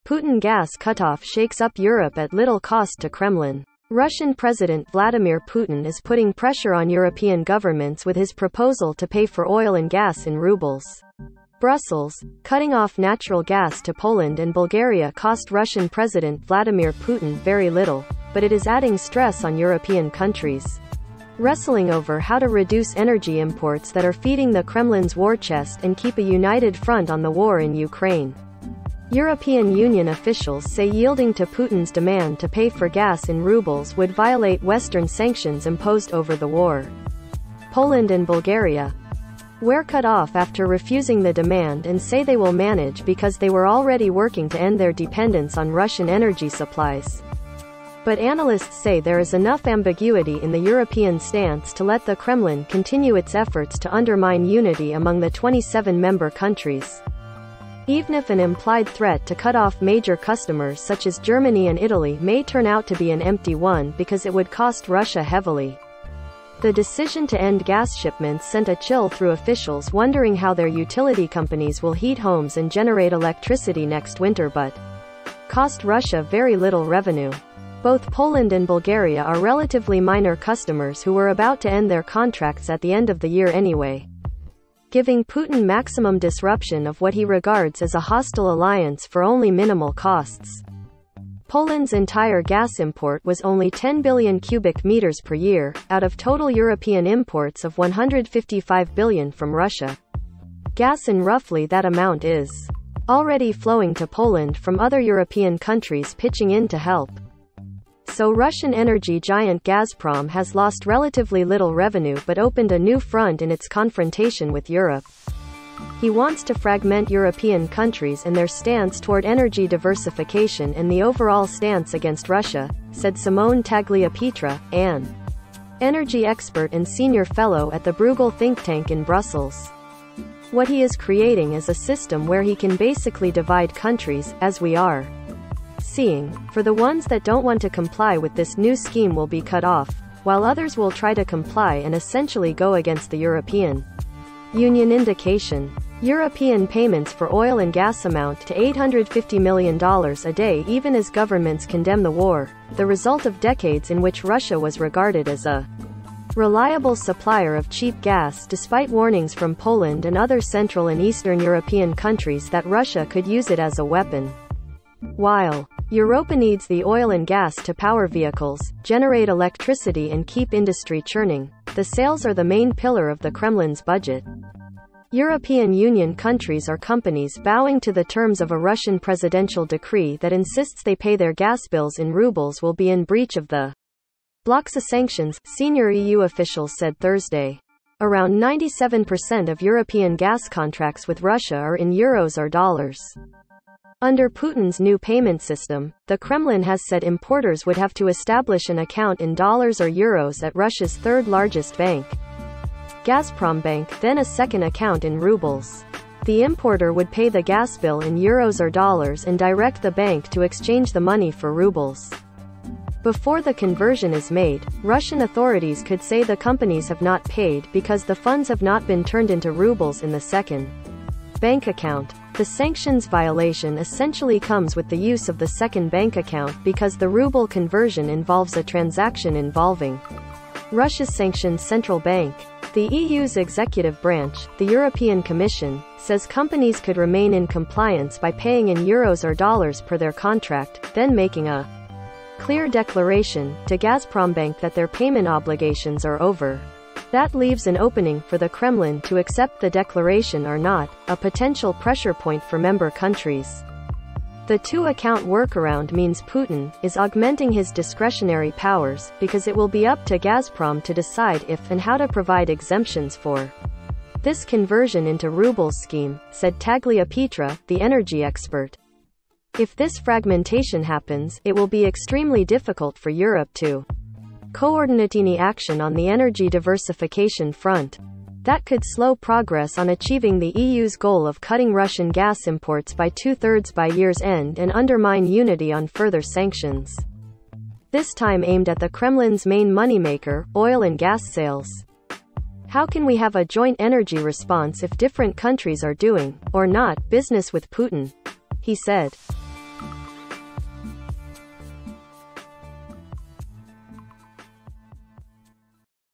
Putin gas cutoff shakes up Europe at little cost to Kremlin. Russian President Vladimir Putin is putting pressure on European governments with his proposal to pay for oil and gas in rubles. Brussels, cutting off natural gas to Poland and Bulgaria cost Russian President Vladimir Putin very little, but it is adding stress on European countries wrestling over how to reduce energy imports that are feeding the Kremlin's war chest and keep a united front on the war in Ukraine. European Union officials say yielding to Putin's demand to pay for gas in rubles would violate Western sanctions imposed over the war. Poland and Bulgaria were cut off after refusing the demand and say they will manage because they were already working to end their dependence on Russian energy supplies. But analysts say there is enough ambiguity in the European stance to let the Kremlin continue its efforts to undermine unity among the 27 member countries. Even if an implied threat to cut off major customers such as Germany and Italy may turn out to be an empty one because it would cost Russia heavily. The decision to end gas shipments sent a chill through officials wondering how their utility companies will heat homes and generate electricity next winter but cost Russia very little revenue. Both Poland and Bulgaria are relatively minor customers who were about to end their contracts at the end of the year anyway, giving Putin maximum disruption of what he regards as a hostile alliance for only minimal costs. Poland's entire gas import was only 10 billion cubic meters per year, out of total European imports of 155 billion from Russia. Gas in roughly that amount is already flowing to Poland from other European countries pitching in to help. So Russian energy giant Gazprom has lost relatively little revenue but opened a new front in its confrontation with Europe. He wants to fragment European countries and their stance toward energy diversification and the overall stance against Russia, said Simone Tagliapietra, an energy expert and senior fellow at the Bruegel think tank in Brussels. What he is creating is a system where he can basically divide countries, as we are seeing. For the ones that don't want to comply with this new scheme will be cut off, while others will try to comply and essentially go against the European Union indication. European payments for oil and gas amount to $850 million a day even as governments condemn the war, the result of decades in which Russia was regarded as a reliable supplier of cheap gas despite warnings from Poland and other Central and Eastern European countries that Russia could use it as a weapon. While Europa needs the oil and gas to power vehicles, generate electricity and keep industry churning, the sales are the main pillar of the Kremlin's budget. European Union countries or companies bowing to the terms of a Russian presidential decree that insists they pay their gas bills in rubles will be in breach of the bloc's sanctions, senior EU officials said Thursday. Around 97% of European gas contracts with Russia are in euros or dollars. Under Putin's new payment system, the Kremlin has said importers would have to establish an account in dollars or euros at Russia's third-largest bank, Gazprombank, then a second account in rubles. The importer would pay the gas bill in euros or dollars and direct the bank to exchange the money for rubles. Before the conversion is made, Russian authorities could say the companies have not paid because the funds have not been turned into rubles in the second bank account. The sanctions violation essentially comes with the use of the second bank account because the ruble conversion involves a transaction involving Russia's sanctioned central bank. The EU's executive branch, the European Commission, says companies could remain in compliance by paying in euros or dollars per their contract, then making a clear declaration to Gazprombank that their payment obligations are over. That leaves an opening for the Kremlin to accept the declaration or not, a potential pressure point for member countries. The two-account workaround means Putin is augmenting his discretionary powers, because it will be up to Gazprom to decide if and how to provide exemptions for this conversion into rubles scheme, said Tagliapietra, the energy expert. If this fragmentation happens, it will be extremely difficult for Europe to coordinate any action on the energy diversification front. That could slow progress on achieving the EU's goal of cutting Russian gas imports by 2/3 by year's end and undermine unity on further sanctions. This time aimed at the Kremlin's main moneymaker, oil and gas sales. How can we have a joint energy response if different countries are doing, or not, business with Putin? He said.